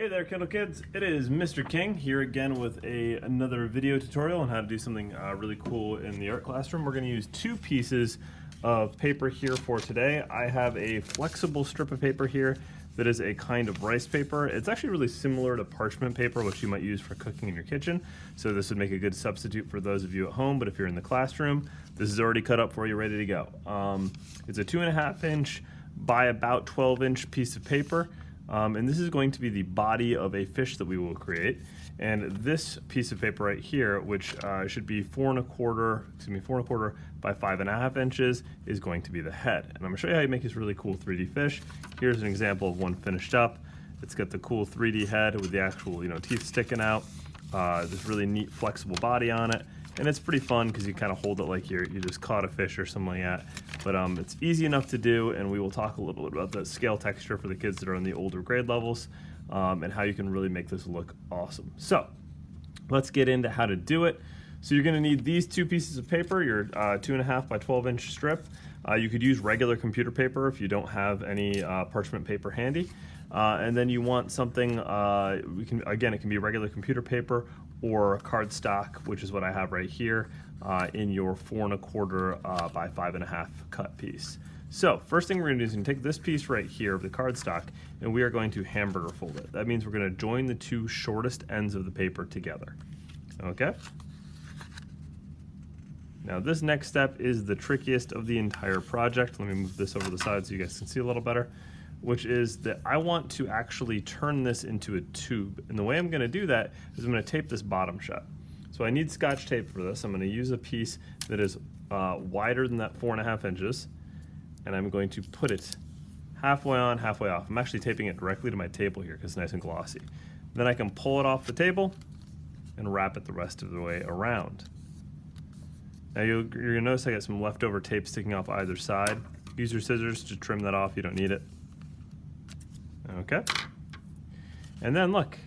Hey there, Kindle Kids. It is Mr. King here again with another video tutorial on how to do something really cool in the art classroom. We're going to use two pieces of paper here for today. I have a flexible strip of paper here that is a kind of rice paper. It's actually really similar to parchment paper, which you might use for cooking in your kitchen. So this would make a good substitute for those of you at home, but if you're in the classroom, this is already cut up for you, ready to go. It's a 2.5 inch by about 12-inch piece of paper. And this is going to be the body of a fish that we will create. And this piece of paper right here, which should be 4.25 by 5.5 inches, is going to be the head. And I'm gonna show you how you make this really cool 3D fish. Here's an example of one finished up. It's got the cool 3D head with the actual, teeth sticking out. This really neat flexible body on it. And it's pretty fun because you kind of hold it like you just caught a fish or something like that. But it's easy enough to do, and we will talk a little bit about the scale texture for the kids that are in the older grade levels and how you can really make this look awesome. So let's get into how to do it. So you're going to need these two pieces of paper, your 2.5 by 12-inch strip. You could use regular computer paper if you don't have any parchment paper handy. And then you want something, it can be regular computer paper or cardstock, which is what I have right here in your 4.25 by 5.5 cut piece. So first thing we're going to do is take this piece right here of the cardstock, and we are going to hamburger fold it. That means we're going to join the two shortest ends of the paper together. Okay? Now this next step is the trickiest of the entire project. Let me move this over the side so you guys can see a little better, which is that I want to actually turn this into a tube. And the way I'm gonna do that is I'm gonna tape this bottom shut. So I need Scotch tape for this. I'm gonna use a piece that is wider than that 4.5 inches, and I'm going to put it halfway on, halfway off. I'm actually taping it directly to my table here because it's nice and glossy. Then I can pull it off the table and wrap it the rest of the way around. Now you're gonna notice I got some leftover tape sticking off either side. Use your scissors to trim that off, you don't need it. Okay, and then look,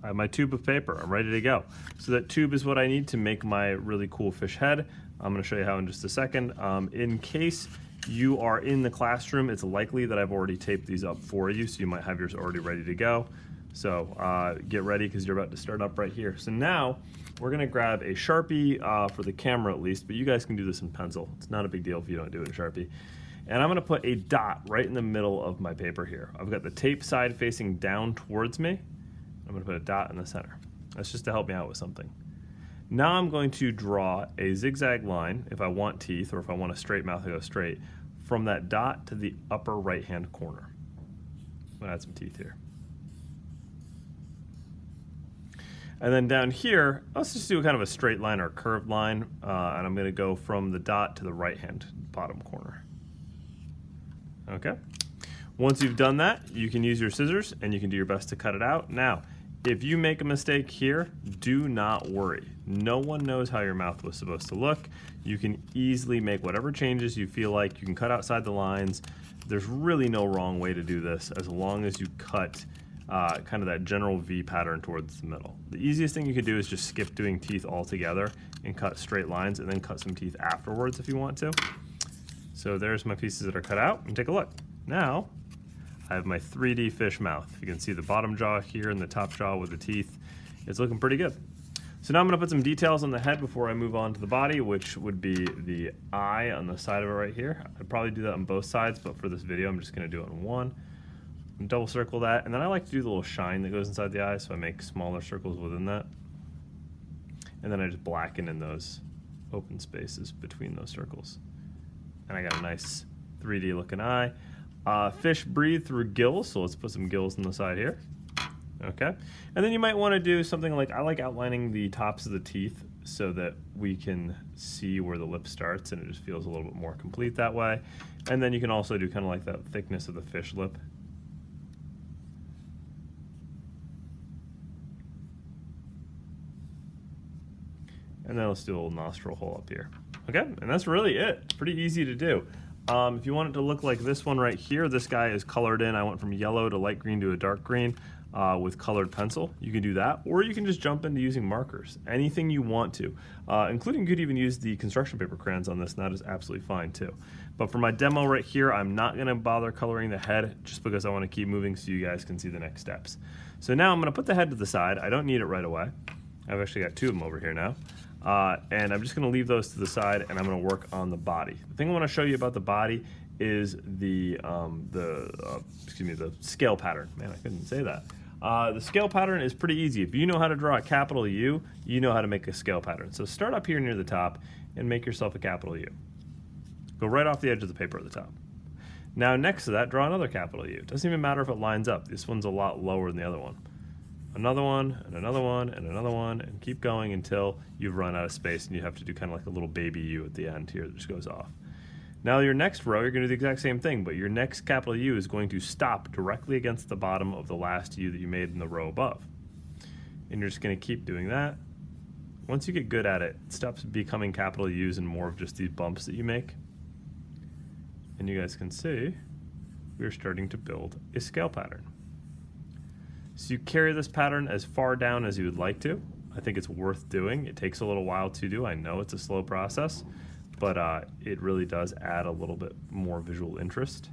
I have my tube of paper. I'm ready to go. So that tube is what I need to make my really cool fish head. I'm going to show you how in just a second. In case you are in the classroom, it's likely that I've already taped these up for you, so you might have yours already ready to go. So get ready because you're about to start up right here. So now we're going to grab a Sharpie for the camera at least, but you guys can do this in pencil. It's not a big deal if you don't do it in Sharpie. And I'm going to put a dot right in the middle of my paper here. I've got the tape side facing down towards me. I'm going to put a dot in the center. That's just to help me out with something. Now I'm going to draw a zigzag line if I want teeth, or if I want a straight mouth to go straight, from that dot to the upper right hand corner. I'm going to add some teeth here. And then down here, let's just do kind of a straight line or curved line, and I'm going to go from the dot to the right hand bottom corner. Okay, once you've done that, you can use your scissors and you can do your best to cut it out. Now, if you make a mistake here, do not worry. No one knows how your mouth was supposed to look. You can easily make whatever changes you feel like. You can cut outside the lines. There's really no wrong way to do this as long as you cut kind of that general V pattern towards the middle. The easiest thing you could do is just skip doing teeth altogether and cut straight lines, and then cut some teeth afterwards if you want to. So there's my pieces that are cut out, and take a look. Now, I have my 3D fish mouth. You can see the bottom jaw here and the top jaw with the teeth. It's looking pretty good. So now I'm gonna put some details on the head before I move on to the body, which would be the eye on the side of it right here. I'd probably do that on both sides, but for this video, I'm just gonna do it on one. And double circle that, and then I like to do the little shine that goes inside the eye, so I make smaller circles within that. And then I just blacken in those open spaces between those circles. And I got a nice 3D looking eye. Fish breathe through gills, so let's put some gills on the side here. Okay, and then you might want to do something like, I like outlining the tops of the teeth so that we can see where the lip starts, and it just feels a little bit more complete that way. And then you can also do kind of like that thickness of the fish lip. And then let's do a little nostril hole up here. Okay, and that's really it. It's pretty easy to do. If you want it to look like this one right here, this guy is colored in. I went from yellow to light green to a dark green with colored pencil. You can do that, or you can just jump into using markers. Anything you want to, including you could even use the construction paper crayons on this, and that is absolutely fine too. But for my demo right here, I'm not gonna bother coloring the head just because I wanna keep moving so you guys can see the next steps. So now I'm going to put the head to the side. I don't need it right away. I've actually got two of them over here now. And I'm just going to leave those to the side, and I'm going to work on the body. The thing I want to show you about the body is the scale pattern. Man, I couldn't say that. The scale pattern is pretty easy. If you know how to draw a capital U, you know how to make a scale pattern. So start up here near the top and make yourself a capital U. Go right off the edge of the paper at the top. Now next to that, draw another capital U. It doesn't even matter if it lines up. This one's a lot lower than the other one. Another one, and another one, and another one, and keep going until you've run out of space and you have to do kind of like a little baby U at the end here that just goes off. Now your next row, you're going to do the exact same thing, but your next capital U is going to stop directly against the bottom of the last U that you made in the row above. And you're just going to keep doing that. Once you get good at it, it stops becoming capital U's and more of just these bumps that you make. And you guys can see we're starting to build a scale pattern. So you carry this pattern as far down as you would like to. I think it's worth doing. It takes a little while to do. I know it's a slow process, but it really does add a little bit more visual interest.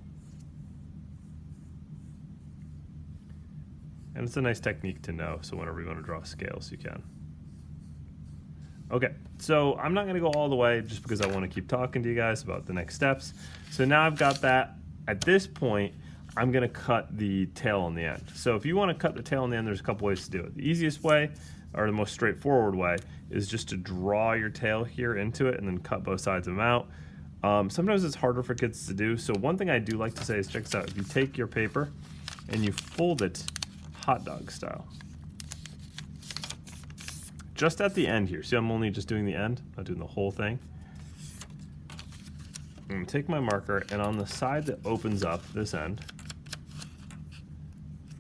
And it's a nice technique to know, so whenever you want to draw scales, you can. Okay, so I'm not going to go all the way just because I want to keep talking to you guys about the next steps. So now I've got that. At this point, I'm going to cut the tail on the end. So if you want to cut the tail on the end, there's a couple ways to do it. The easiest way, or the most straightforward way, is just to draw your tail here into it and then cut both sides of them out. Sometimes it's harder for kids to do. So one thing I do like to say is, check this out. If you take your paper and you fold it hot dog style, just at the end here. See, I'm only just doing the end, not doing the whole thing. I'm going to take my marker, and on the side that opens up this end,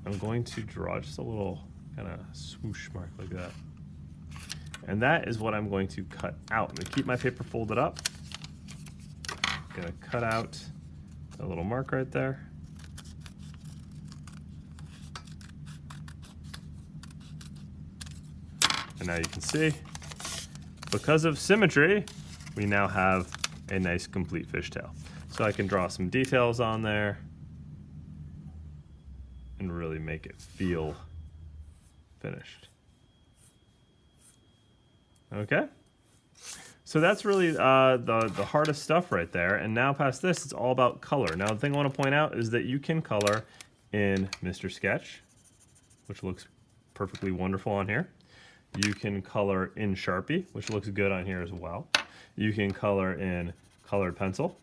I'm going to draw just a little kind of swoosh mark like that. And that is what I'm going to cut out. I'm going to keep my paper folded up. I'm going to cut out a little mark right there. And now you can see, because of symmetry, we now have a nice complete fishtail. So I can draw some details on there and really make it feel finished. Okay, so that's really the hardest stuff right there. And now past this, it's all about color. Now the thing I want to point out is that you can color in Mr. Sketch, which looks perfectly wonderful on here. You can color in Sharpie, which looks good on here as well. You can color in colored pencil,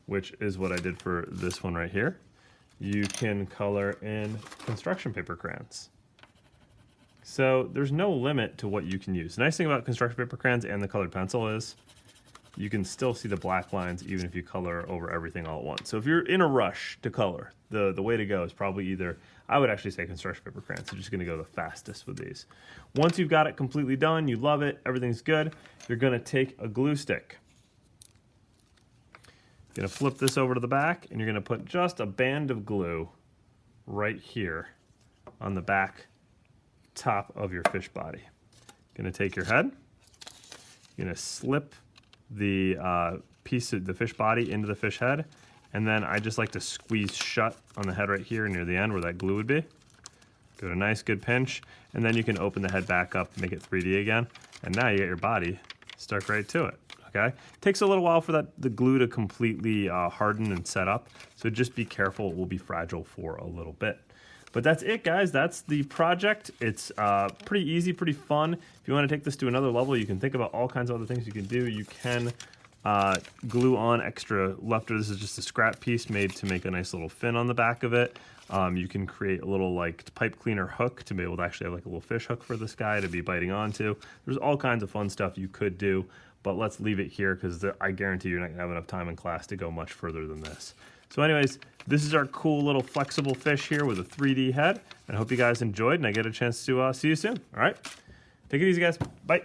which is what I did for this one right here. You can color in construction paper crayons. So there's no limit to what you can use. The nice thing about construction paper crayons and the colored pencil is you can still see the black lines even if you color over everything all at once. So if you're in a rush to color, the way to go is probably either, I would actually say construction paper crayons. So you're just gonna go the fastest with these. Once you've got it completely done, you love it, everything's good, you're gonna take a glue stick. You're gonna flip this over to the back and you're gonna put just a band of glue right here on the back top of your fish body. You're gonna take your head, you're gonna slip the piece of the fish body into the fish head, and then I just like to squeeze shut on the head right here near the end where that glue would be. Give it a nice good pinch, and then you can open the head back up, make it 3D again, and now you get your body stuck right to it. Okay, it takes a little while for the glue to completely harden and set up, so just be careful, it will be fragile for a little bit. But that's it, guys. That's the project. It's pretty easy, pretty fun. If you want to take this to another level, you can think about all kinds of other things you can do. You can glue on extra leftover. This is just a scrap piece made to make a nice little fin on the back of it. You can create a little like pipe cleaner hook to be able to actually have like a little fish hook for this guy to be biting onto. There's all kinds of fun stuff you could do, but let's leave it here because I guarantee you're not gonna have enough time in class to go much further than this. So anyways, this is our cool little flexible fish here with a 3D head. And I hope you guys enjoyed and I get a chance to see you soon. All right, take it easy, guys. Bye.